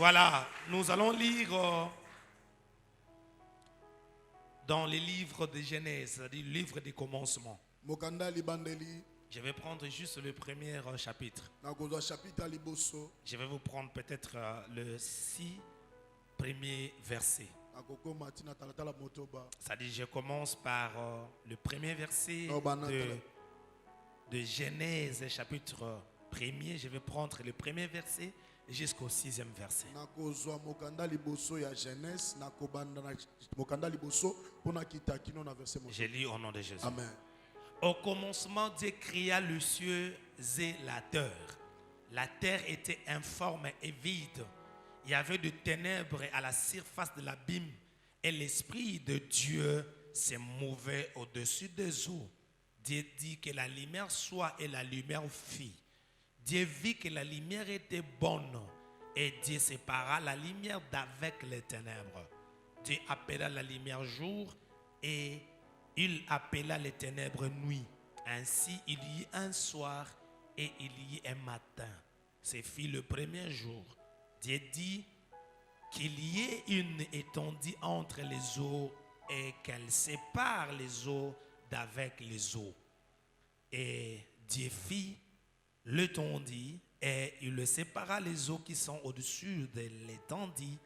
Voilà, nous allons lire dans les livres de Genèse, c'est-à-dire le livre des commencements. Je vais prendre juste le premier chapitre. Je vais vous prendre peut-être le 6 premiers versets. C'est-à-dire je commence par le premier verset de Genèse chapitre 1er. Je vais prendre le premier verset jusqu'au 6e verset. Je lis au nom de Jésus. Amen. Au commencement, Dieu créa les cieux et la terre. La terre était informe et vide. Il y avait de ténèbres à la surface de l'abîme et l'Esprit de Dieu se mouvait au-dessus des eaux. Dieu dit que la lumière soit et la lumière fit. Dieu vit que la lumière était bonne et Dieu sépara la lumière d'avec les ténèbres. Dieu appela la lumière jour et il appela les ténèbres nuit. Ainsi il y eut un soir et il y eut un matin. Ce fut le premier jour. Dieu dit qu'il y ait une étendue entre les eaux et qu'elle sépare les eaux d'avec les eaux. Et Dieu fit l'étendue et il le sépara les eaux qui sont au-dessus de l'étendue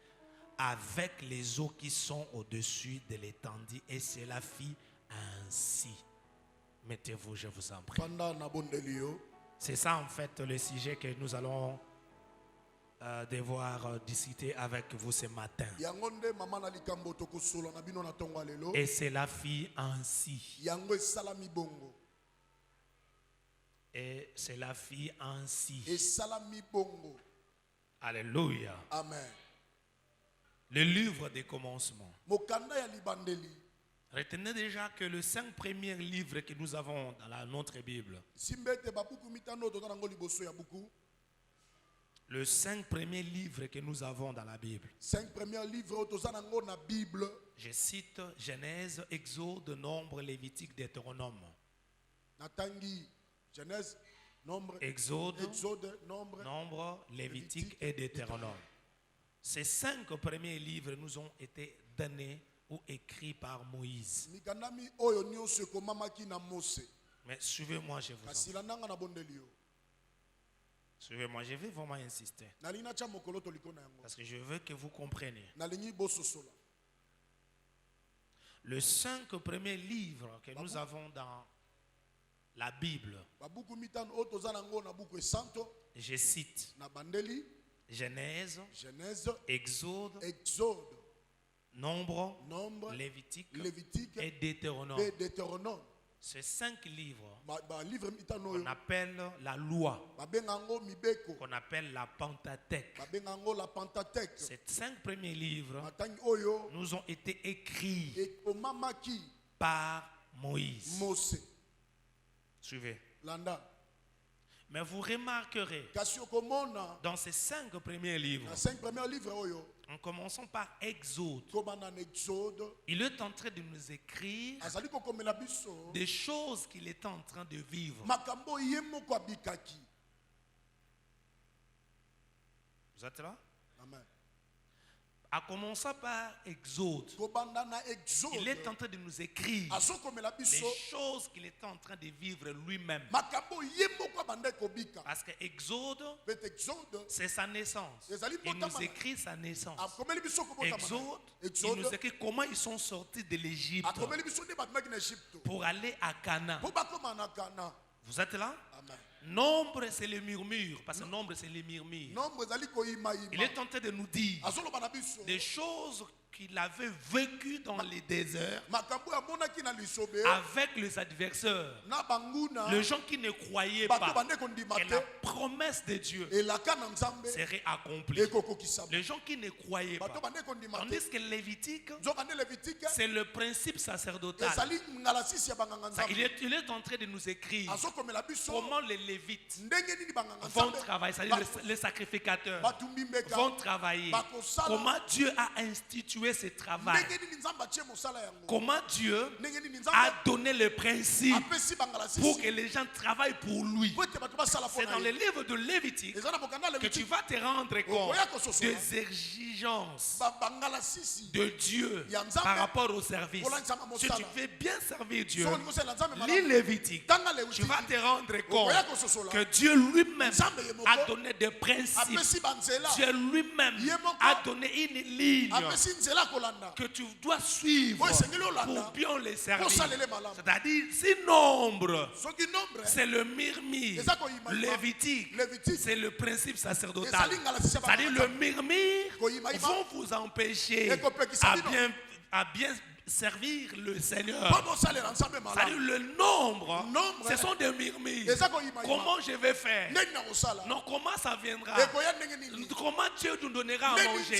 avec les eaux qui sont au-dessus de l'étendue. Et cela fit ainsi. Mettez-vous, je vous en prie. C'est ça en fait le sujet que nous allons devoir discuter avec vous ce matin. Et cela fit ainsi. Et cela fit ainsi. Alléluia. Amen. Le livre des commencements. Retenez déjà que les 5 premiers livres que nous avons dans notre Bible, les 5 premiers livres que nous avons dans la Bible, 5 premiers livres dans la Bible. Je cite Genèse, Exode, Nombre, Lévitique, Deutéronome. Natangi, Genèse, Nombre, Exode, Nombre, Lévitique et Deutéronome. Ces 5 premiers livres nous ont été donnés ou écrits par Moïse. Mais suivez-moi, je vous en prie. Suivez-moi, je vais vraiment insister. Parce que je veux que vous compreniez. Les 5 premiers livres que nous avons dans la Bible, je cite Genèse, Exode, Nombre, Lévitique et Deutéronome. Ces 5 livres qu'on appelle la loi, qu'on appelle la Pentateuque. Ces 5 premiers livres nous ont été écrits par Moïse. Suivez. Mais vous remarquerez dans ces 5 premiers livres, en commençant par Exode, il est en train de nous écrire des choses qu'il est en train de vivre. Vous êtes là? Amen. En commençant par Exode, il est en train de nous écrire des choses qu'il est en train de vivre lui-même. Parce que Exode, c'est sa naissance. Il nous écrit sa naissance. Exode, il nous écrit comment ils sont sortis de l'Égypte pour aller à Canaan. Vous êtes là? Amen. Nombre, c'est le murmure. Parce que nombre, c'est le murmure. Il est en train de nous dire des choses qu'il avait vécues dans les déserts avec les adversaires, les gens qui ne croyaient pas que la promesse de Dieu serait accomplie. Les gens qui ne croyaient pas. Tandis que Lévitique, c'est le principe sacerdotal. Il est en train de nous écrire comment les Lévites vont travailler, c'est-à-dire les sacrificateurs vont travailler, comment Dieu a institué effectué ce travail. Comment Dieu a donné le principe pour que les gens travaillent pour lui. C'est dans le livre de Lévitique que tu vas te rendre compte des exigences de Dieu par rapport au service. Si tu veux bien servir Dieu, lis Lévitique, tu vas te rendre compte que Dieu lui-même a donné des principes. Dieu lui-même a donné une ligne que tu dois suivre pour bien les servir. C'est-à-dire, si nombre, c'est le myrmire. Lévitique, c'est le principe sacerdotal. C'est-à-dire, le myrmire vont vous empêcher à bien servir le Seigneur. C'est-à-dire, le nombre, ce sont des myrmires. Comment je vais faire? Non, comment ça viendra? Comment Dieu nous donnera à manger?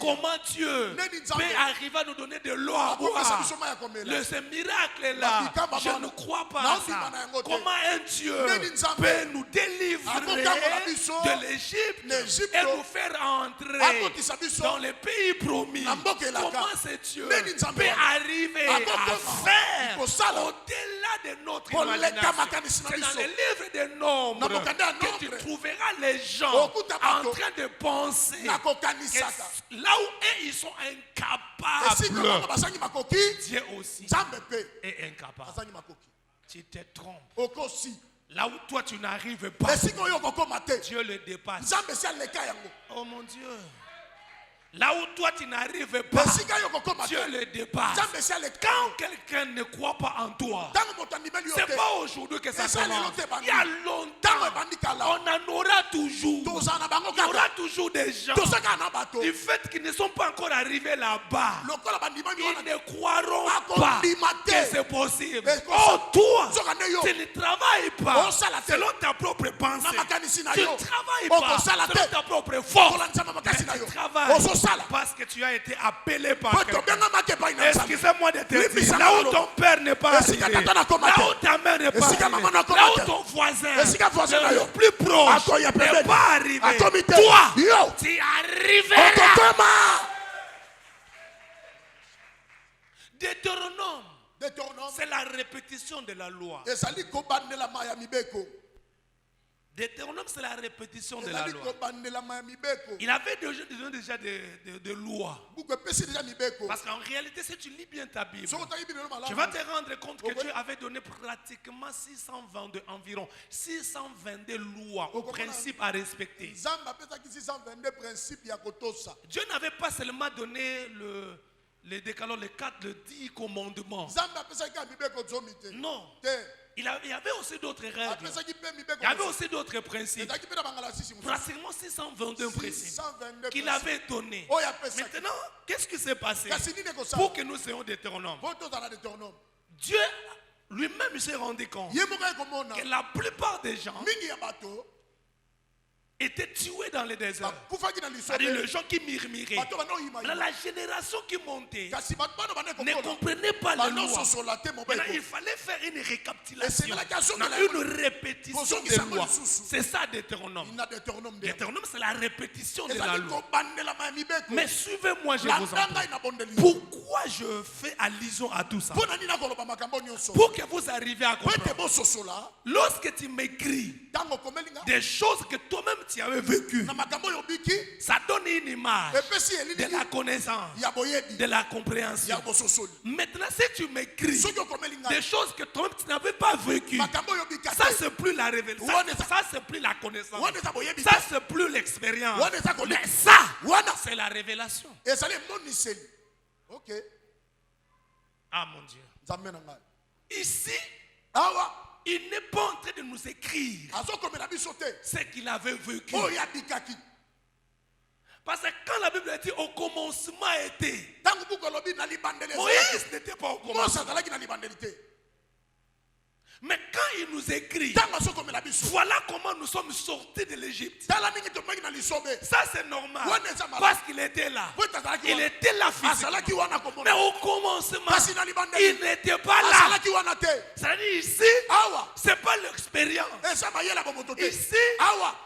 Comment Dieu peut arriver à nous donner de l'eau à boire? Ce miracle-là, je ne crois pas à ça. Comment un Dieu peut nous délivrer de l'Égypte et nous faire entrer dans les pays promis? Comment ce Dieu peut arriver à faire au-delà de notre imagination? C'est dans le livre des Nombres que tu trouveras les gens en train de penser que là où ils sont incapables, Dieu aussi est incapable. Tu te trompes. Là où toi tu n'arrives pas, Dieu le dépasse. Oh mon Dieu. Là où toi tu n'arrives pas, Dieu le dépasse. Quand quelqu'un ne croit pas en toi, c'est pas aujourd'hui que ça commence. Il y a longtemps, on en aura toujours. Il y aura toujours des gens, du fait qu'ils ne sont pas encore arrivés là-bas, ils ne croiront pas que c'est possible. Oh, toi, tu ne travailles pas selon ta propre pensée. Tu ne travailles pas selon ta propre force. Mais tu travailles parce que tu as été appelé par quelqu'un. Excusez-moi de te dire, là où ton père n'est pas arrivé, là où ta mère n'est pas arrivée, là où ton voisin, le plus proche, n'est pas arrivé, toi, tu es arrivé là. Deutéronome, c'est la répétition de la loi. Deutéronome, c'est la répétition de la loi. Il avait déjà des lois. Parce qu'en réalité, si tu lis bien ta Bible, tu vas te rendre compte que Dieu avait donné pratiquement 622 lois ou principes à respecter. Dieu n'avait pas seulement donné les décalogues, les 10 commandements. Non. Il y avait aussi d'autres règles. Il y avait aussi d'autres principes. Pratiquement 622 principes qu'il avait donnés. Maintenant, qu'est-ce qui s'est passé pour que nous soyons Deutéronome? Dieu lui-même s'est rendu compte que la plupart des gens étaient tués dans le désert. C'est-à-dire les gens qui murmuraient. La génération qui montait ne comprenait pas les lois. Maintenant, il fallait faire une récapitulation, une répétition des lois. C'est ça Deutéronome. Deutéronome, c'est la répétition de la loi. Mais suivez-moi, je vous en prie. Pourquoi je fais allusion à tout ça? Pour que vous arriviez à comprendre. Lorsque tu m'écris des choses que toi-même tu avais vécues, ça donne une image de la connaissance, de la compréhension. Maintenant, si tu m'écris des choses que toi-même tu n'avais pas vécues, ça c'est plus la révélation, ça c'est plus la connaissance, ça c'est plus l'expérience, mais ça c'est la révélation. Ah mon Dieu. Ici, il n'est pas en train de nous écrire ce qu'il avait vécu. Parce que quand la Bible dit au commencement était, Moïse n'était pas au commencement. Mais quand il nous écrit, voilà comment nous sommes sortis de l'Égypte. Ça c'est normal. Parce qu'il était là. Il était là physiquement. Mais au commencement, il n'était pas là. C'est-à-dire ici, ce n'est pas l'expérience. Ici,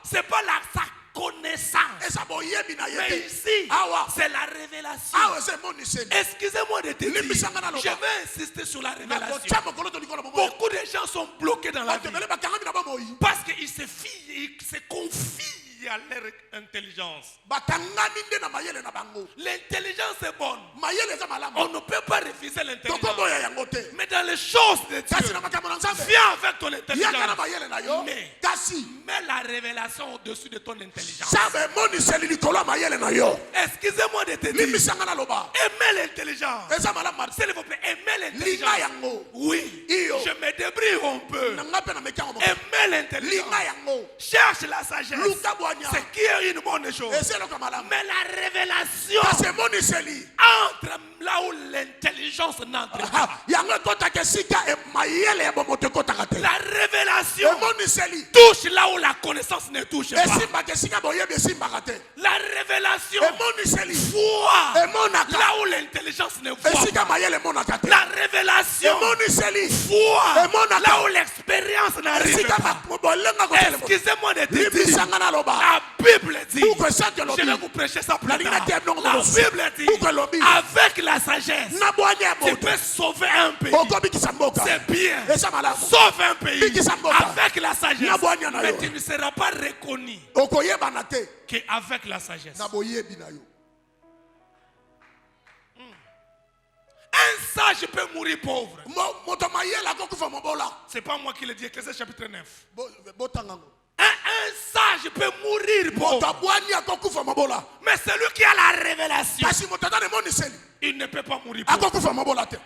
ce n'est pas sa connaissance. eza boyebi na Mais ye te ici, awa c'est la révélation. awa eza emoniseli Excusez-moi de te dire, Limbisanga na loba. je vais insister sur la révélation. nakotia mokolo to likolo bomo Beaucoup de gens sont bloqués dans la bato vie ebele bakangami na bomoi parce qu'ils se fient, ils se confient à leur intelligence. batangami nde na mayele na bango L'intelligence est bonne. mayele eza malamu On ne peut pas refuser l'intelligence. tokoboya yango te Mais dans les choses de kasi Dieu, na makambo na nzambe viens avec ton yaka na intelligence. mayele na yo Mais kasi mets la révélation au-dessus de ton intelligence. nzambe emoniseli likolo ya mayele na yo Excusez-moi de te dire, limbisanga na loba aimez l'intelligence. eza malamu S'il vous plaît, aimez linga l'intelligence. yango Oui, Iyo. je me débrouille un peu. na nga mpe na meki yango moko Aimez l'intelligence. linga yango Cherche la sagesse. luka bwanya Ce qui est une bonne chose. eza eloko ya malamu Mais la révélation kasi emoniseli entre là où l'intelligence n'entre pas. yango ekotaka esika mayele ya bomoto ekotaka te La révélation emoniseli touche là où la connaissance ne touche pas. esimbaka esika boyebi esimbaka te La révélation emoniseli voit emonaka là où l'intelligence ne voit esika pas. mayele emonaka te La révélation emoniseli voit emonaka là où l'expérience n'arrive esika pas. bolenga kotelema Excusez-moi de te dire, libisanga na loba la Bible dit, buku esaki je vais elobi vous prêcher ça plus La tard. Bible dit, La Bible dit, buku elobi avec la sagesse, na bwanya ya tu moto peux sauver un pays. okobikisa mboka C'est bien. eza malamu Sauve un pays Bikisa mboka. avec la sagesse. Na bwanya na Mais yo. tu ne seras pas reconnu okoyebana te qu'avec la sagesse. na boyebi na yo Un sage peut mourir pauvre. moto mayele akokufa mobola C'est pas moi qui le dis, Ecclésiaste chapitre 9. botanga ngo Un sage peut mourir moto pauvre. abwani akokufa mobola Mais celui qui a la révélation, kasi moto aza na emoniseli il ne peut pas mourir pauvre. akokufa mobola te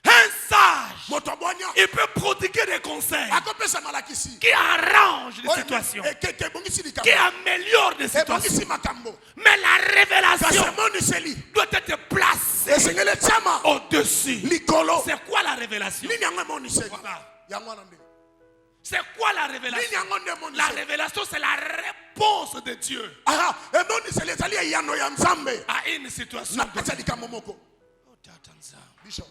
Un sage, moto abwani il peut prodiguer des conseils akopesa malakisi qui arrangent les situations, ebongisi qui likambo améliorent les situations. ebongisi makambo Mais la kasi révélation emoniseli doit être placée esengeli etiama au-dessus. likolo C'est quoi la révélation? nini yango emoniseli Voilà. yango wana nde C'est quoi la nini révélation? yango nde La emoniseli révélation, c'est la réponse de Dieu aha emoniseli ezali eyano ya nzambe à une situation. na kati ya likambo moko Oh, Tatanza. bishop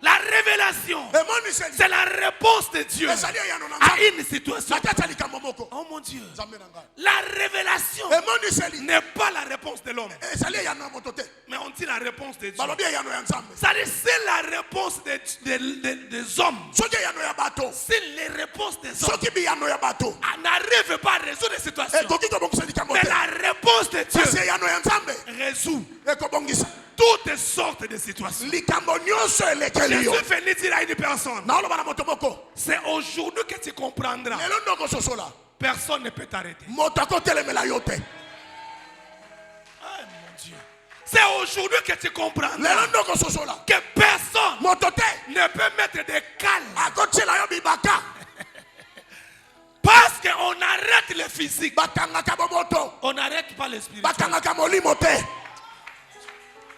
La révélation, emoniseli c'est la réponse de Dieu ezali eyano na à nzambe une situation. na kati ya likambo moko Oh mon Dieu. nzambe na ngai La révélation emoniseli n'est pas la réponse de l'homme, ezali eyano ya moto te mais on dit la réponse de Dieu. balobi eyano ya nzambe C'est-à-dire, c'est la réponse des hommes. soki eyano ya bato C'est les réponses des hommes. soki biyano ya bato N'arrive pas à résoudre les situations. ekoki kobongisa likambo Mais te la réponse de kasi Dieu eyano ya nzambe résout ekobongisa toutes sortes de situations. likambo nyonso elekeli Je yo suis venu dire à une personne, naoloba na moto moko c'est aujourd'hui que tu comprendras. lelo nde okososola Personne ne peut t'arrêter. moto akotelemela yo te Ah mon Dieu. C'est aujourd'hui que tu comprendras lelo nde okososola que personne moto te ne peut mettre des cales akotiela yo bibaka parce qu'on arrête le physique. bakangaka bomoto On n'arrête pas le spirituel. bakangaka molimo te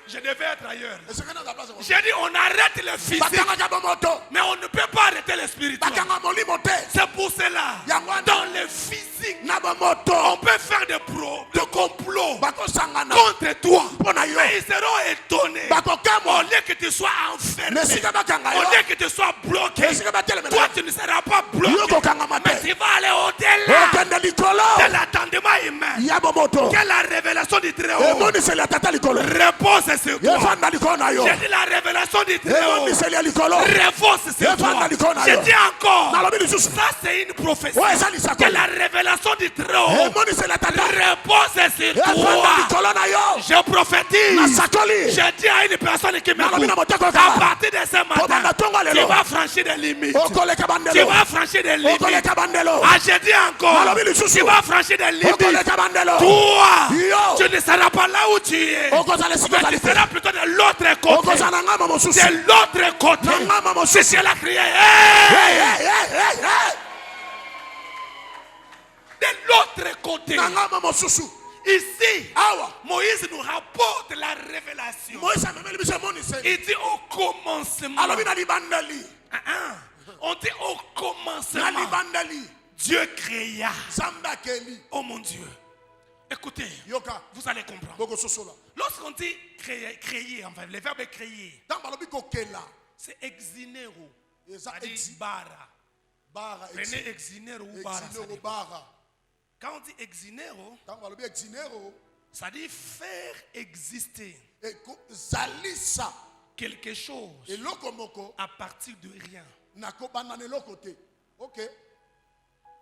Je devais être ailleurs. esengeli na place moto. J'ai dit on arrête le physique, bakangaka bomoto mais on ne peut pas arrêter le spirituel. bakanga molimo te C'est pour cela, Yangwana. dans le physique, na on bomoto peut faire des complots bakosangana contre toi. mpo na yo Mais ils seront étonnés. Au bakokamwa lieu que tu sois enfermé, na esika bakanga au yo lieu que tu sois bloqué, esika batelemela toi yo tu ne seras pas yo bloqué. kokangama Mais te tu vas aller au-delà okende likolo de l'attendement humain. ya bomoto Que la révélation du Très-Haut emoniseli ya tata likolo repose sur toi. efanda likolo na yo J'ai dit la révélation du Très-Haut emoniseli ya likolo repose sur toi. J'ai dit encore, nalobi lisusu ça c'est une prophétie. oyo eza lisako Que la révélation du Très-Haut emoniseli ya tata repose sur efanda toi. likolo na yo Je prophétise. nasakoli Je dis à une personne qui nalobi na m'écoute, moteko à kaka partir de ce matin, kobanda ntongo tu lelo vas franchir des limites. okoleka Tu bandelo vas franchir des limites. okoleka bandelo Ah, je dis encore, nalobi lisusu tu vas franchir des limites. okoleka bandelo Toi, yo tu ne seras pas là où tu es. okozala esika Mais ozali tu te seras plutôt de l'autre côté. okozala na ngama mosusu De l'autre côté. na ngama C'est mosusu cela crié. Hey, Hey! hey, hey, hey, hey. De l'autre côté. na ngama mosusu Ici, awa Moïse nous rapporte la révélation. moïse amemeli biso emoniseli Il dit au commencement. alobi na libandeli On dit au na commencement. libandeli Dieu créa. nzambe akeli Oh mon Dieu. Écoutez, yoka vous allez comprendre. bokososola Lorsqu'on dit créer, enfin, le verbe créer, ntango balobi kokela c'est exinero. eza C'est-à-dire exi bara. bara Prenez exinero ou bara. ça exinero dépend. bara Quand on dit exinero, Tango balobi exinero. ça dit faire exister Zalisa. quelque chose Et lokomoko. à partir de rien. Nakobana ne lokote. Ok.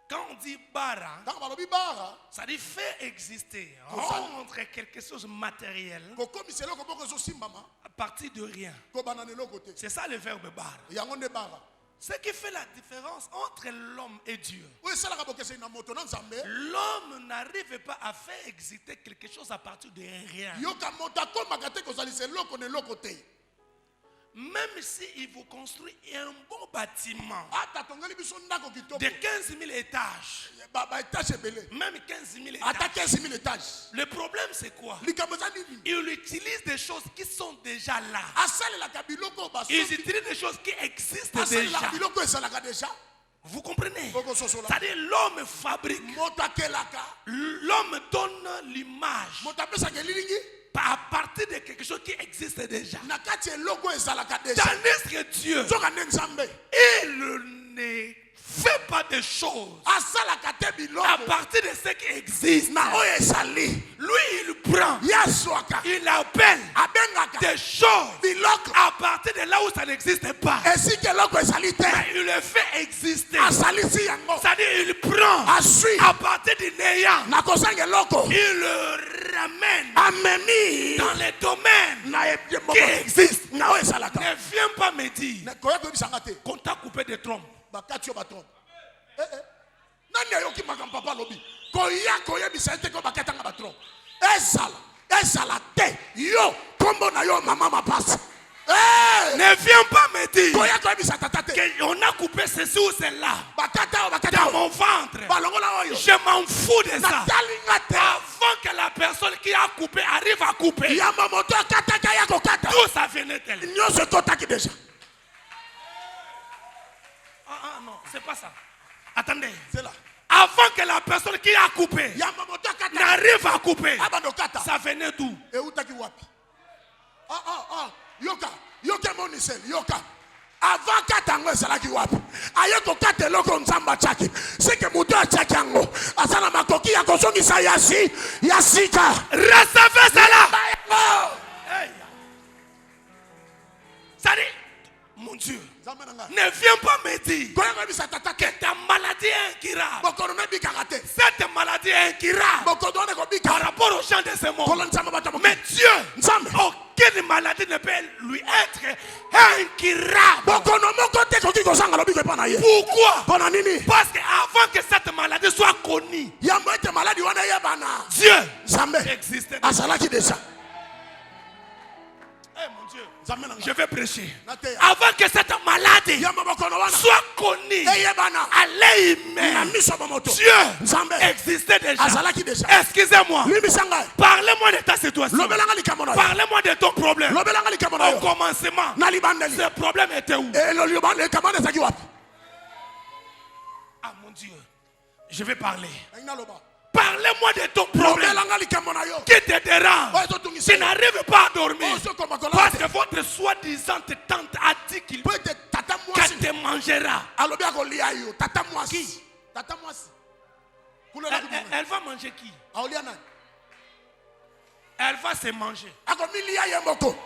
Quand on dit bara, Tango balobi bara. ça dit faire exister, Kosala. rendre quelque chose matériel Kokomise lokomoko zo simbama. à partir de rien. Kobana ne lokote. C'est ça le verbe bara. Yango ne bara. Ce qui fait la différence entre l'homme et Dieu. Oui, ça la kabokese na moto na nzambe. L'homme n'arrive pas à faire exister quelque chose à partir de rien. Yoka motako magate kozalise loko ne lokote. Même s'il vous construit un bon bâtiment Ata tongeli biso ndako kitoko. de 15 000 étages, Ba étage belé. même 15 000 Ata étages, 15 000 étages. le problème c'est quoi? Likamboza nini? Il utilise des choses qui sont déjà là. Asale la kabiloko baso. Ils utilisent des choses qui existent Asale la déjà. kabiloko esalaka déjà. Vous comprenez? Boko sosola. C'est-à-dire l'homme fabrique, Motakelaka. l'homme donne l'image Motapesa kelilingi. à partir de quelque chose qui existe déjà. Nakati eloko esalaka déjà. Tandis que Dieu, Zoka ne nzambe. il ne fait pas de choses Asala kate à biloko. partir de ce qui existe. Na oyo esali. Lui, il prend, Yaswaka. il appelle Abengaka. des choses Biloko. à partir de là où ça n'existe pas. Esi keloko esali te. Mais il le fait exister. Asalisi yango. C'est-à-dire, il prend Asui. à partir du néant, Nakosanga eloko. il le ramène Amemi. dans les domaines Na ebye qui moko. existent. Na oyo esalaka. Ne viens pas me dire Koya koyebisanga te. qu'on t'a coupé des trompes. Bakati yo batrompe. Nani ayoki makambo papa lobi. Koya koyebisa ete ko bakatanga batrompe. Ezala te. Yo kombo na yo mama mapasi. Ne viens pas me dire Koya koyebisa tata te. qu'on a coupé ceci ou cela Bakata dans mon ventre. balongola oyo. Je m'en fous de ça. Natalinga te. Avant que la personne qui a coupé arrive à couper, Yamba moto akataka ya kokata. tout ça venait d'elle. Nyonso ekotaki deja. Ah non, c'est pas ça. Attendez. C'est là. Avant que la personne qui a coupé Yamba moto akataka. n'arrive à couper, Abando kata. ça venait d'où? Eutaki wapi? Yoka monisel, yoka. Avant katango esalaki wapi? Ayeko kate loko nzamba chaki. Seke muto achaki yango. Asana makoki ya kosongisa yasika. Recevez cela. Bayango. Hey. Ça dit, mon Dieu, Nzambe nanga. ne viens pas me dire Koya koyebisa tata que ke. ta maladie est incurable. Bokono ne bikaka te. Cette maladie est incurable Bokono ne par kobika. rapport aux gens de ce monde. Kolo nzamba batamoki. Mais Dieu, Nzambe. aucune maladie ne peut lui être incurable. Bokono moko te koki kozanga lobiko epa na ye. Pourquoi? Pona nini? Parce qu'avant que cette maladie soit connue, Yambo ete maladi wana yebana. Dieu Nzambe. existait. Asalaki deja. Eh mon Dieu, Nzambe nanga. je vais prêcher. Nate. Avant que cette maladie Yambo bokono wana. soit connue Eyebana. à l'œil Na humain, miso bomoto. Dieu Nzambe. existait déjà. Azalaki deja. Excusez-moi. Limisanga. Parlez-moi de ta situation. Lobelanga likambo na yo. Parlez-moi de ton problème. Lobelanga likambo na Au yo. commencement, Na libandeli. ce problème était où? Lo liobane kamane zaki wapi? Ah mon Dieu, je vais parler. Aina loba. Parlez-moi de ton problème Lobelanga likambo na yo. qui te dérange. Oyo tungisa. Tu n'arrives pas à dormir. Oyo sokoma kola. Parce que votre soi-disant tante a dit qu'il Peut-être tata mwasi. te mangera. Alobi akolia yo. Tata mwasi. Tata mwasi. Kulela Elle, kuduma. elle va manger qui? Aolia nani? Elle va se manger. Akomilia ye moko.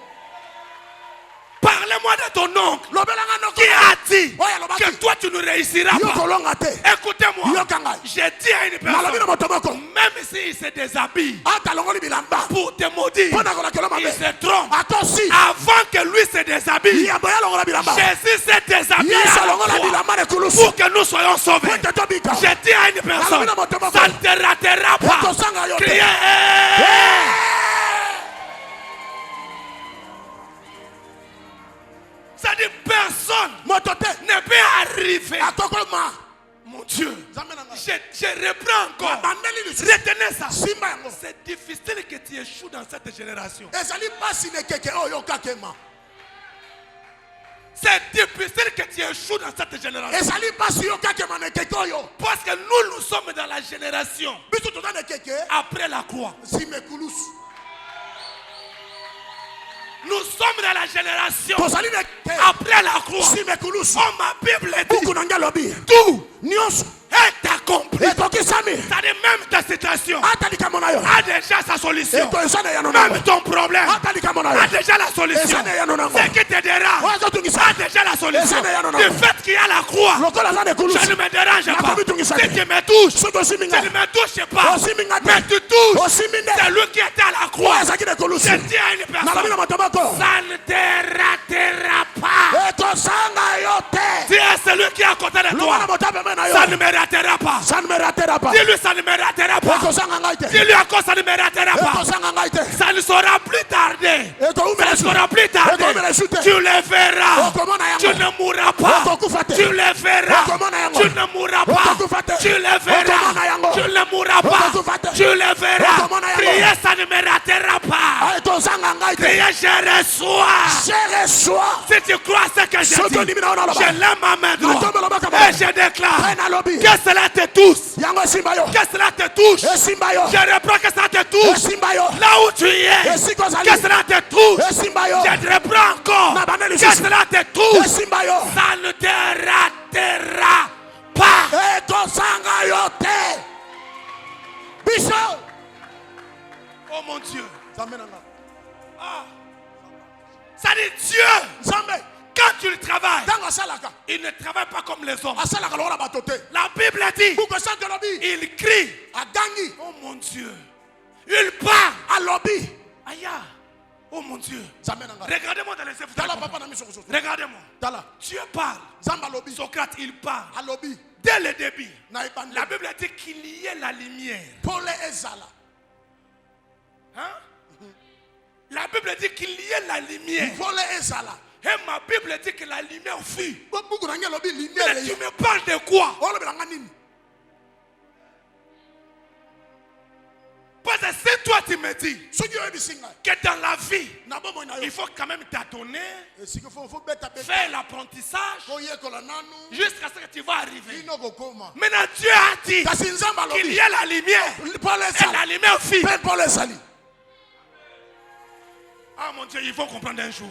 Parlez-moi de ton oncle Lobelanga noko. qui a dit Oya lobaki. que toi tu ne réussiras Yo pas. kolonga te. Écoutez-moi, Yo kangai. j'ai dit à une Malobi na personne, moto moko. même s'il se déshabille Ata longoli bilamba. pour te maudire, Pona kola kelo il mabe. se trompe. Atosi. Avant que lui se déshabille, Yambo ya longola bilamba. Jésus s'est déshabillé Yesu à la longola croix bilamba ne kulusu. pour que nous soyons sauvés. Pwete tobika. J'ai dit à une personne, ça ne te ratera pas. Ekosanga yo te. Criez, hey! Ça dit personne Motote. ne peut arriver. Atokoma. Mon Dieu, Nzambe nanga. je reprends encore. Bandeli lisusu. Retenez ça. Simba yango. C'est difficile que tu échoues dans cette génération. Ezali pasi ne keke oyo kakema. C'est difficile que tu échoues dans cette génération. Ezali pasi yo kakema ne keke oyo. Parce que nous sommes dans la génération Biso toza ne keke. après la croix. Sime kulusu. Nous sommes dans la génération Tozali ne keke. après la croix. Sime kulusu. Oh, ma Bible dit Buku nanga lobi. tout Nyonso. est accompli. ekokisami C'est-à-dire même ta situation ata likambo na yo a déjà sa solution. eza na yano nango Même ton problème ata likambo na yo a déjà la solution. eza na yano nango Ce qui te dérange oyo ezotungisa a déjà la solution. Du fait qu'il y a la croix, lokola aza na ça ekulusu ne me dérange pas. nakomitungisa Si te tu me touches, soki osimi tu ngai ne me touches pas. osimi ngai Mais te tu touches. osimi nde C'est lui qui était à la oyo croix. ezalaki na ekulusu Je dis à une nalobi na personne, matobako ça ne te ratera pas. ekosanga yo te Dis à celui qui est à côté de loba na toi, motabeme na ça ne yo me ratera pas. ça ne me ratera pas Dis-lui, ça ne me ratera pas. ekosanga ngai te Dis-lui encore, ça ne me ratera pas. ekosanga ngai te Ça ne sera plus tardé. Ça ekoumela ne su sera plus tardé. ekoumela su te Tu le verras. okomona Tu yango ne mourras pas. okokufa te Tu le verras. okomona yango Tu ne mourras pas. okokufa te Tu le verras. okomona yango Tu ne mourras pas. okokufa te Tu le verras. okomona yango Priez, ça ne me ratera pas. ekosanga ngai te Priez, je reçois. je reçois Si tu crois ce que je soki dis, ondimi na yo naloba je lève ma main droite Natombe lobaka et mabe. je déclare mpe nalobi que cela te touche. yango esimba yo Que cela te touche. esimba yo Je reprends que cela te touche. esimba yo Là où tu es, esika ozali que cela te touche. esimba yo Je te reprends encore. Na bana Que lisusu. cela te touche. esimba yo Ça ne te ratera pas. ekosanga yo te biso Oh mon Dieu. nzambe na nga Ah. Ça dit Dieu, nzambe quand tu le travailles, ntango asalaka il ne travaille pas comme les hommes. asalaka lokola bato te La Bible dit, buku esante alobi il crie. agangi Oh mon Dieu. Il parle. alobi Aïe. Oh mon Dieu. nzambe na nga Regardez-moi dans les yeux. vous tala allez papa comprendre. na miso kosoto Regardez-moi. tala Dieu parle. nzambe alobi Socrate, il parle. alobi Dès le début, na ebandeli la Bible dit qu'il y ait la lumière. pole ezala Hein? La Bible dit qu'il y ait la lumière. pole ezala Et ma Bible dit que la lumière fuit. buku na ngai alobi lumière Mais tu eye me parles de quoi? olobelanga nini Parce que si toi tu me dis soki oyebisi ngai que dans la vie, na bomoi na il yo faut quand même t'adonner, esika fo beta beta faire l'apprentissage koyekola nanu jusqu'à ce que tu vas arriver. ino kokoma Maintenant Dieu a dit kasi nzambe qu'il alobi y a la lumière. pole Et ezala la lumière fuit. mpe pole ezali Ah mon Dieu, il faut comprendre un jour.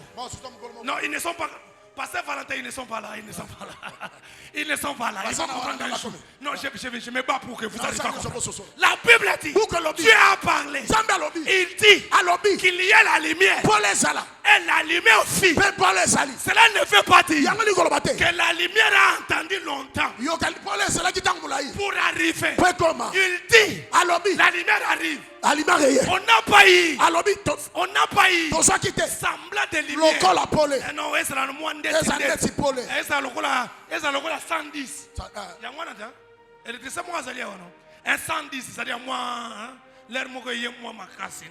Non, ils ne sont pas. Pasteur Valentin, ils ne sont pas là. Ils ne sont pas là. Ils ne sont pas là. Il faut comprendre un jour. Non, je me bats pour que vous arriviez à comprendre. La Bible dit, Dieu a parlé. nzambe alobi Il dit alobi qu'il y a la lumière. pole ezala Et la lumière fuit. mpe pole ezali Cela ne veut pas dire yango likoloba te que la lumière a entendu longtemps yoka pole ezalaki ntango molai pour arriver. mpe koma Il dit, alobi la lumière arrive. alimaka eye On n'a pas eu. alobi On n'a pas eu tozwaki te semblant de lumière. lokola pole Eh non, eza na mwa ndeti eza ndeti. neti pole Eza lokola 110. Yango wana ta. Électricité moko azali awa no. Un 110, c'est-à-dire moi hein. L'air moko ye moi makasi.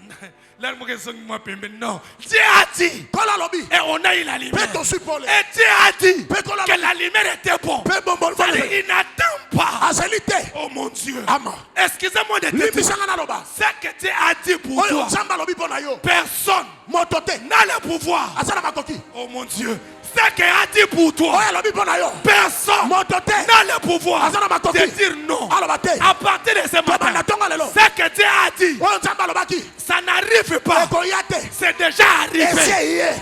L'air moko ezongi moi pembeni. Non. Dieu a dit. kola alobi Et on a eu la lumière. mpe tozwi pole Et Dieu a dit Pekola que la lumière était bonne. mpe bomboli C'est-à-dire, il n'attend pas. azali te Oh mon Dieu. ama Excusez-moi de te dire. limbisanga naloba Ce que Dieu a dit pour oyo toi. nzambe alobi mpo na yo Personne moto te n'a le pouvoir. aza na makoki Oh mon Dieu. Ce qu'il a dit pour toi. oyo alobi mpo na yo Personne moto te n'a le pouvoir aza na makoki de dire non. aloba te À partir de ce tobanda matin, ntongo lelo ce que Dieu a dit, oyo nzambe alobaki ça n'arrive pas. ekoya te C'est déjà esi arrivé. eye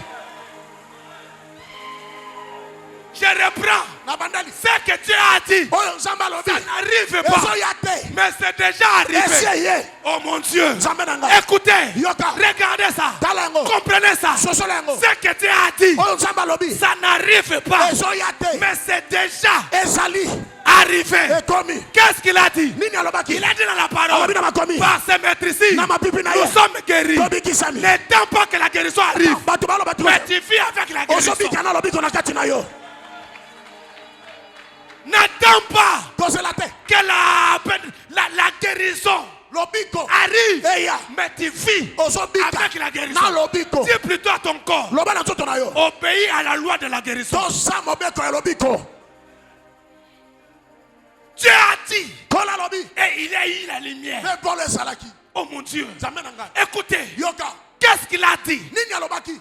Je reprends. na bandali Ce que Dieu a dit, oyo nzambe alobi ça n'arrive pas. ezoya te Mais c'est déjà esi arrivé. eye Oh mon Dieu. nzambe na nga Écoutez. yoka Regardez ça. tala yango Comprenez ça. sosola yango Ce que Dieu a dit, oyo nzambe alobi ça n'arrive pas. ezoya te Mais c'est déjà ezali arrivé. ekomi Qu'est-ce qu'il a dit? nini alobaki Il a dit dans la parole, alobi na makomi par ce maître ici, na mapipi na nous ye sommes guéris. tobikisami N'attends pas que la guérison arrive. bato baloba Mais tu vis avec la guérison. ozobika na lobiko na kati na yo N'attends pas tozela te que la guérison lobiko arrive. eya Mais tu vis ozobika avec la guérison. na lobiko Dis plutôt à ton corps, loba na nzoto na yo obéis à la loi de la guérison. tosa mobeko ya lobiko Dieu a dit, kola lobi et il y a eu la lumière. mpe pole ezalaki Oh mon Dieu. nzambe na ngai Écoutez, yoka qu'est-ce qu'il a dit? nini alobaki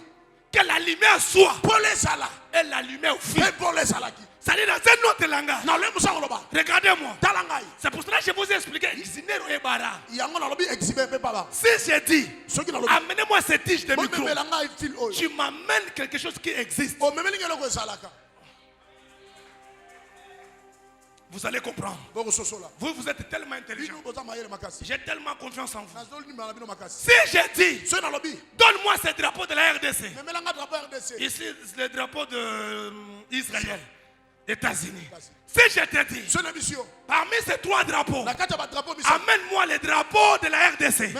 Que la lumière soit. pole ezala Et la lumière fuit. mpe pole ezalaki C'est-à-dire dans un autre langage. na olemusa koloba Regardez-moi. tala ngai C'est pour cela que je vous ai expliqué. Isinero et bara. yango nalobi exhibe mpe baba Si je dis, soki nalobi amenez-moi cette tige de micro, omemela ngai fil oyo tu m'amènes quelque chose qui existe. omemeli ngai eloko ezalaka Vous allez comprendre. Vous, vous êtes tellement intelligent. J'ai tellement confiance en vous. Si j'ai dit, donne-moi ce drapeau de la RDC. Ici, le drapeau d'Israël, États-Unis. Si je te dis, parmi ces 3 drapeaux, amène-moi le drapeau de la RDC.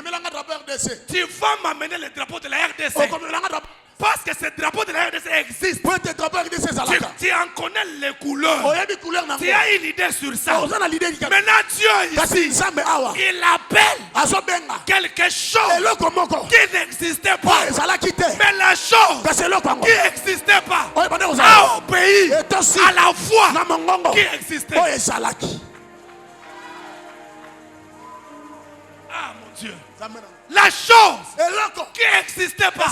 Tu vas m'amener le drapeau de la RDC. Parce que ce drapeau de la RDC existe. Tu en connais les couleurs. Tu as une idée sur ça. Maintenant Dieu ici, il appelle quelque chose qui n'existait pas. Mais la chose qui n'existait pas a obéi à la voix qui existait. Ah mon Dieu. La chose qui n'existait pas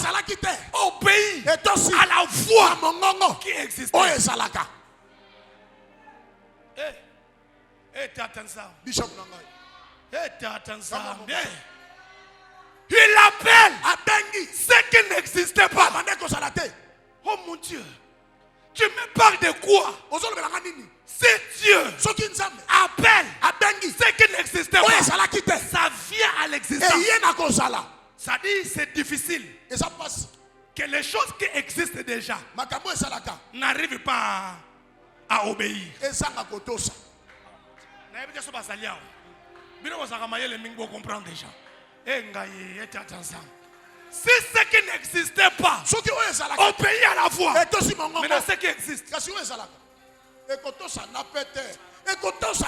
obéit à la voix qui existait. Tu attends ça. Tu attends ça. Il appelle ce qui n'existait pas. Oh mon Dieu. Tu me parles de quoi? C'est Dieu appelle ce qui n'existait pas. Ça vient à l'existence. Ça dit c'est difficile que les choses qui existent déjà n'arrivent pas à obéir. Comprendre déjà. Si ce qui n'existait pas obéit à la voix, maintenant ce qui existe. ekotosa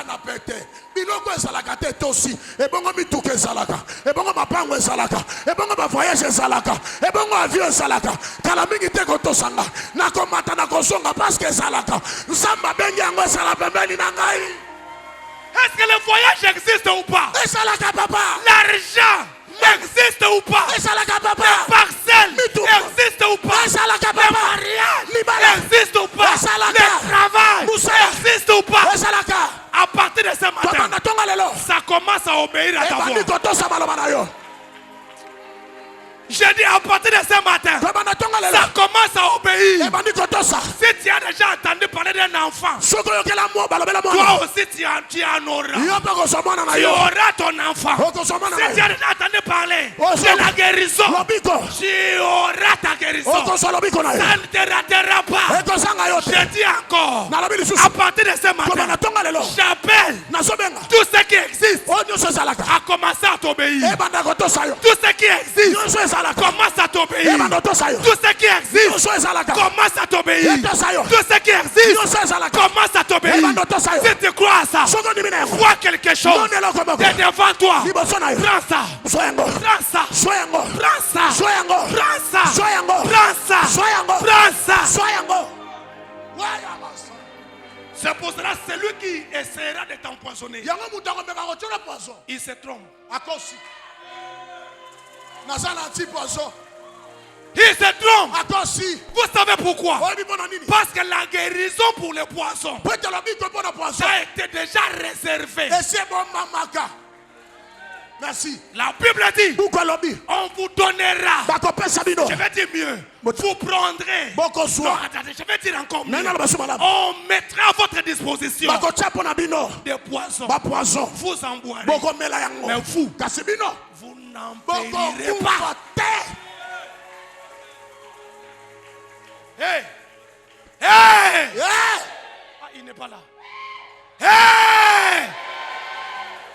na pete biloko ezalaka te tosi ebongo mituka ezalaka ebongo mapango ezalaka ebongo ba voyage ezalaka ebongo avion ezalaka kala mingi te kotosanga na komata na kosonga parce que ezalaka nzamba bengi yango ezala pembeni na ngai. Est-ce que le voyage existe ou pas? Ezalaka papa. L'argent existe ou pas? Ezalaka papa. Les parcelles existe ou pas? Ezalaka Le papa. mariage Libala. existe ou pas? Ezalaka. Le travail existe ou pas? Ezalaka. À partir de ce matin, ça commence à obéir à ta voix. Je dis à partir de ce matin, ça commence à obéir. Si tu as déjà entendu parler d'un enfant, toi aussi tu en auras. Tu auras ton enfant. Si tu as déjà entendu parler de la guérison, tu auras ta guérison. Ça ne te ratera pas. Je dis encore, à partir de ce matin, j'appelle tout ce qui existe à commencer à t'obéir. Tout ce qui existe commence à t'obéir. Tout ce qui existe commence à t'obéir. Tout ce qui existe commence à t'obéir. Si tu crois à ça, vois quelque chose de devant toi. Prends ça. Prends ça. Prends ça. C'est pour cela celui qui essaiera de t'empoisonner, il se trompe. Il se trompe. Vous savez pourquoi? Parce que la guérison pour les poissons, ça a été déjà réservé. Merci. La Bible dit, on vous donnera. Je vais dire mieux. Vous prendrez. Non, attendez, je vais dire encore mieux. On mettra à votre disposition des poissons. Vous en boirez. Mais vous n'en périrez pas. Hey! Hey! Ah, il n'est pas là. Hey!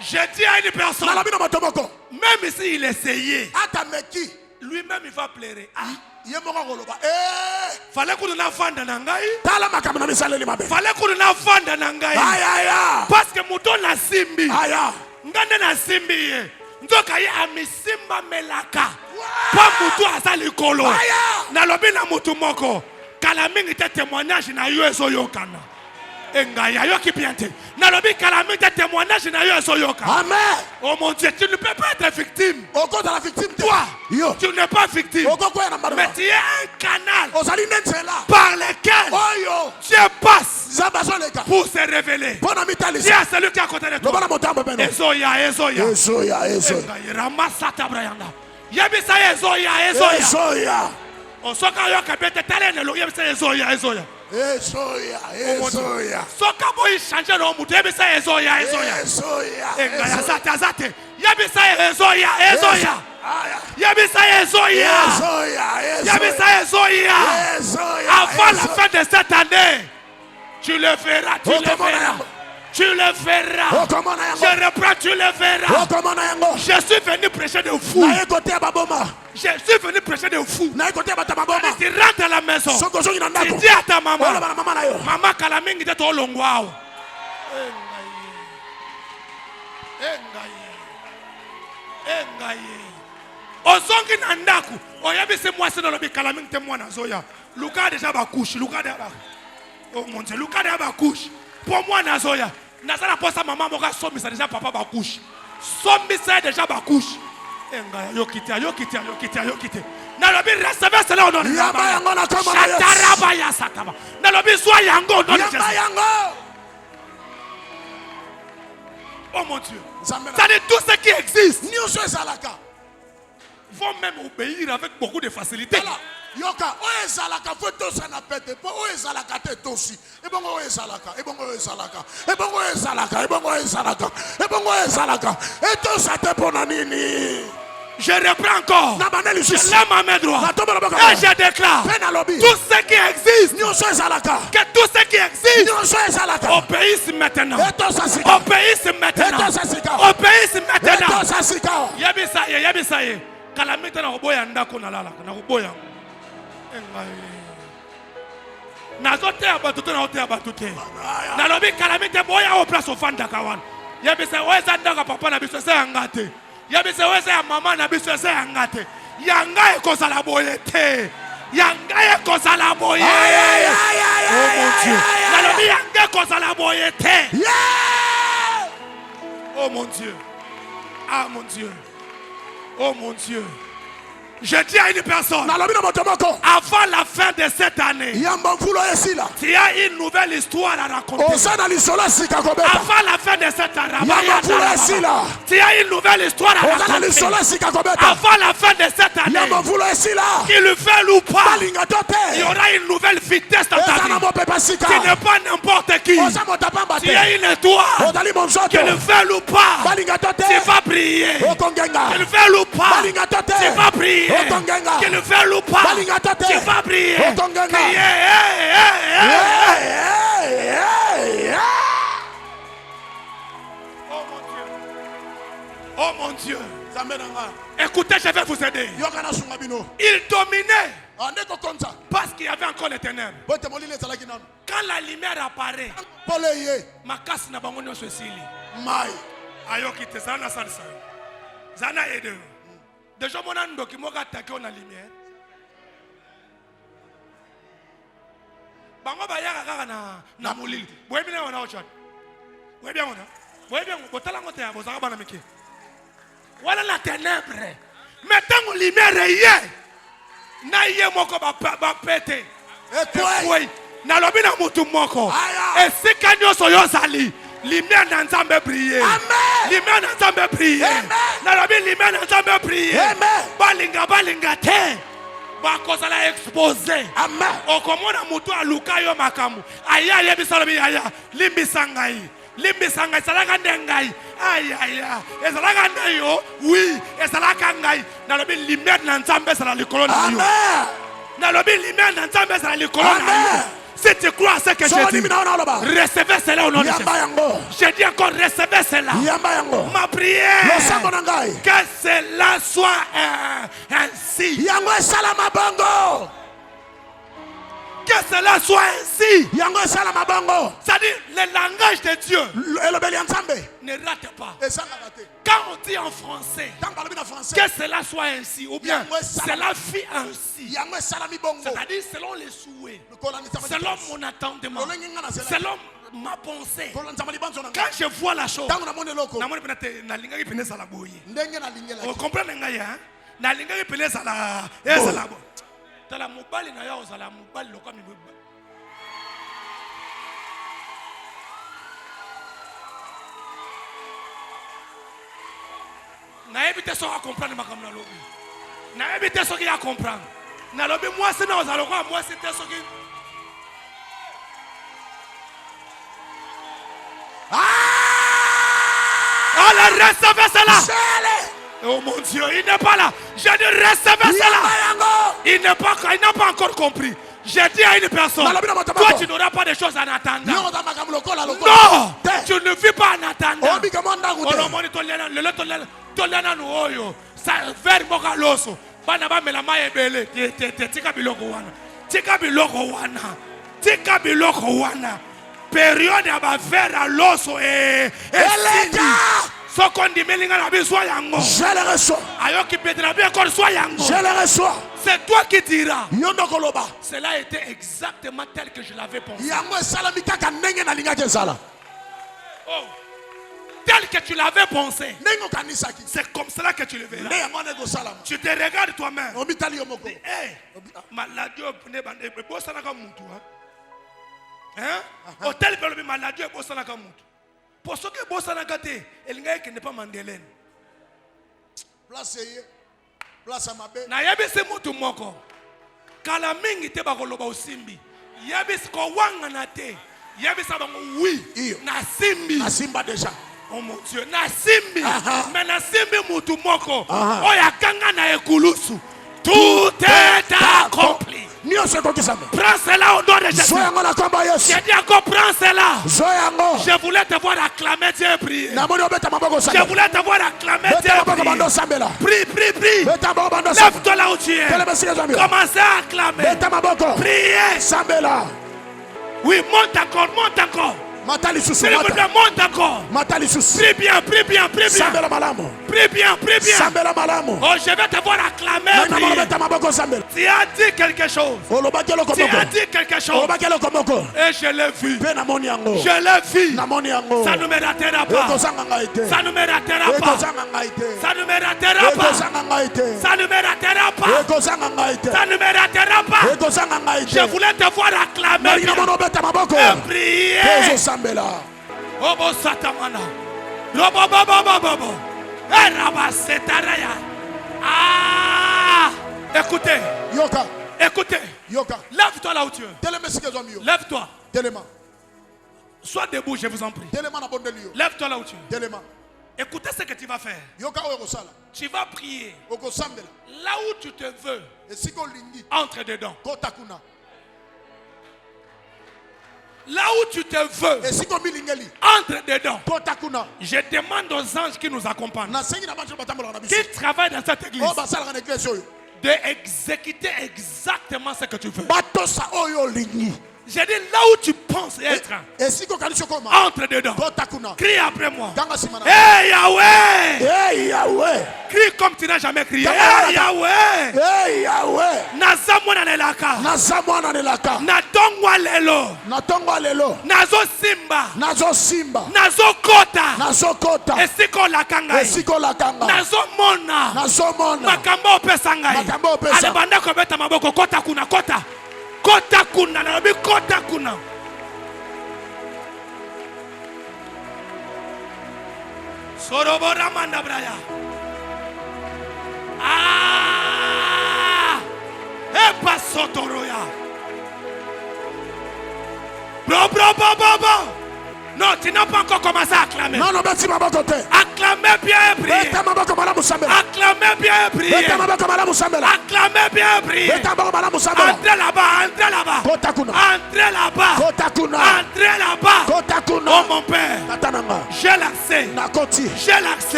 Je dis à une personne, même s'il essayait, lui-même il va pleurer. Ah. Fallait qu'on ait fanda nangai. Fallait qu'on ait fanda nangai. Parce que mouton na simbi. Ngande na simbi. Ndoka ye amisimba melaka. Pa mutu asali kolo. Na lobi na mutu moko. Kala mingi te témoignage na yo ezo yokana. Engaya yoki biente. Na lobi kala mingi te témoignage na yo ezo yokana. Amen. Oh mon Dieu, tu ne peux pas être victime. Toi, tu n'es pas victime. Mais tu es un canal par lequel Dieu passe pour se révéler. Dis à celui qui est à côté de toi. Ezoya. Ramasata Brayanda. Yabisa Ezoya. Osoka yoka bete talene lo yabisa Ezoya. Ezoya, ezoya. Soka boy changer no mutu yebisa ezoya. Engaya zate. Yebisa ezoya. Yebisa ezoya. Avant la fin de cette année, tu le verras. Je reprends, tu le verras. Je suis venu prêcher de fou. Je suis venu prêcher de fou. Tu rentres à la maison. Tu dis à ta maman, maman Kalamingi de ton longwao. Ozongi nandaku. Oyabisi moi c'est dans le Kalamingi te moi nazoya. Luka déjà ba couche. Oh mon Dieu, Luka déjà ba couche. Pour moi nazoya. Nazala posa maman moka sombi ça déjà papa ba couche. Sombi ça déjà ba couche. Yo kite. Nalobi recevez cela au nom de Jésus. Shataraba ya sakaba. Nalobi sois yango au nom de Jésus. Oh mon Dieu. Ça dit tout ce qui existe vont même obéir avec beaucoup de facilité. Yoka, ezalaka foto sana pete, po ezalaka te tosi. Ebongo ezalaka. Eto sa te pona nini. Je reprends encore. Je lève ma main droite. Et je déclare tout ce qui existe. Que tout ce qui existe obéisse maintenant. Yabisaye. Kalamita na oboya ndako na lala. Na oboya. Nazote abatute na ote abatute. Na lobi kalamita boya o place ofanda kawan. Yabisa weza ndaka papa na biso se angate. Yabisa weza ya mama na biso se angate. Yanga ekozala boyete. Yanga ekozala boye. Oh mon Dieu. Na lobi yanga ekozala boyete. Oh mon Dieu. Ah mon Dieu. Oh mon Dieu. Je dis à une personne, avant la fin de cette année, tu as une nouvelle histoire à raconter. Avant la fin de cette année, tu as une nouvelle histoire à raconter. Avant la fin de cette année, qu'il le veuille ou pas, il y aura une nouvelle vitesse dans ta vie. Tu n'es pas n'importe qui. Tu as une étoile. Qu'il le veuille ou pas, tu vas briller. Qu'il le veuille ou pas, tu vas briller. Qu'il le veuille ou pas, tu vas briller. Oh mon Dieu. Écoutez, je vais vous aider. Il dominait parce qu'il y avait encore les ténèbres. Quand la lumière apparaît, ma casse n'a pas mon nom sur Sili. Ayokite, ça n'a pas de ça. Ça n'a aidé. Déjà, mon ando qui m'a attaqué en la lumière. Bango baya kaka na mulili. Boye bien on a autre. Boye bien on a. Boye bien on botala ngote ya bozaka bana miki. Voilà la ténèbre. Mettons lumière hier. Na yé moko ba pété. Et toi na lobi na mutu moko. Et si kanyo soyo sali. Lumière dans Nzambe briller. Lumière dans Nzambe briller. Na lobi lumière dans Nzambe briller. Balinga te. Bakosa la exposé. Amen. Okomona mutu aluka yo makamu. Aya yebisa lobi aya. Limbisangai salaka ndengai. Aya. Esalaka ndeyo. Oui, esalaka ngai. Na lobi lumière dans Nzambe sala likolo na yo. Na lobi lumière dans Nzambe sala likolo na yo. Si tu crois à ce que je dis, recevez cela au nom de Jésus. Je dis encore, recevez cela. Ma prière, que cela soit ainsi. Que cela soit ainsi. C'est-à-dire, le langage de Dieu ne rate pas. Quand on dit en français, que cela soit ainsi, ou bien cela fit ainsi, c'est-à-dire selon les souhaits, selon mon attendement, selon ma pensée. Quand je vois la chose, vous comprenez? Tala mobali na yo zala mobali lokwa mi beba. Na éviter ça à comprendre ma comme na lobi. Na éviter ça qui à comprendre. Na lobi moi c'est na zala quoi moi c'était ça qui dit recevez cela. Gèle. Oh mon Dieu, il n'est pas là. J'ai dit recevez cela. Il n'a pas encore compris. J'ai dit à une personne, toi tu n'auras pas de choses en attendant. Non, tu ne vis pas en attendant. Période à faire à l'os et ce qu'on dit, je le reçois. Je le reçois. C'est toi qui diras. Cela était exactement tel que je l'avais pensé. Oh. Tel que tu l'avais pensé. C'est comme cela que tu le verras. Tu te regardes toi-même. Maladie hôtel veut maladie et bossa nakamutu. Pour ce que bossa nakate, elle n'est pas mandelaine. Place à ma belle. Na yabese mutu moko. Kala mingi te bakoloba usimbi. Yabese ko wanga na te. Yabese bango oui. Na simbi. Na simba déjà. Oh mon Dieu, na simbi. Mais na simbi mutu moko. Oya kanga na ekulusu. Tout est accompli. Prends cela au nom de Jésus. J'ai dit encore prends cela. Je voulais te voir acclamer Dieu et prier. Je voulais te voir acclamer Dieu et prier. Prie. Lève-toi là où tu es. Commencez à acclamer. Priez. Oui, monte encore. Monte encore. Prie bien. Prie bien. Oh, je vais te voir acclamer. Tu as dit quelque chose. Et je l'ai vu. Ça ne me ratera pas. Ça ne me ratera pas. Je voulais te voir acclamer et prier. Obo satamana. Robo. Ah! Écoutez. Lève-toi là où tu es. Lève-toi. Sois debout, je vous en prie. Lève-toi là où tu es. Écoutez ce que tu vas faire. Tu vas prier. Là où tu te veux. Entre dedans. Là où tu te veux, entre dedans. Je demande aux anges qui nous accompagnent, qui travaillent dans cette église, d'exécuter exactement ce que tu veux. J'ai dit là où tu penses être, entre dedans. Crie après moi. Hey Yahweh! Crie comme tu n'as jamais crié. Hey Yahweh! Nazamwana nelaka. Natongwa lelo. Nazo simba. Nazo kota. Esiko lakanga. Nazo mona. Makambo opesangai. Alebanda kobeta maboko kota kuna. Kota kuna. Sorobora manda braya. Epa sotoroya. Bro. Non, tu n'as pas encore commencé à acclamer. Acclamez bien et priez. Acclamez bien et priez. Acclamez bien et priez. Entrez là-bas. Oh mon Père, j'ai l'accès. Oh mon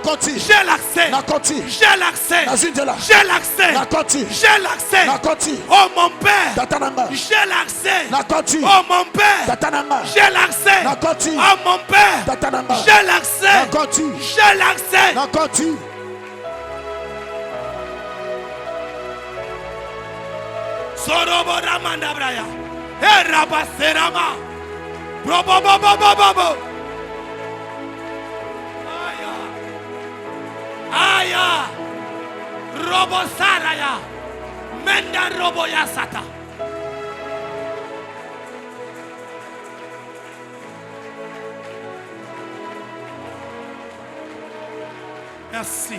Père, j'ai l'accès. Oh mon Père, j'ai l'accès. Oh mon Père, j'ai l'accès. Sorobora mandabraya. Erabaserama. Bobo. Aya. Robo saraya. Menda robo yasata. Merci.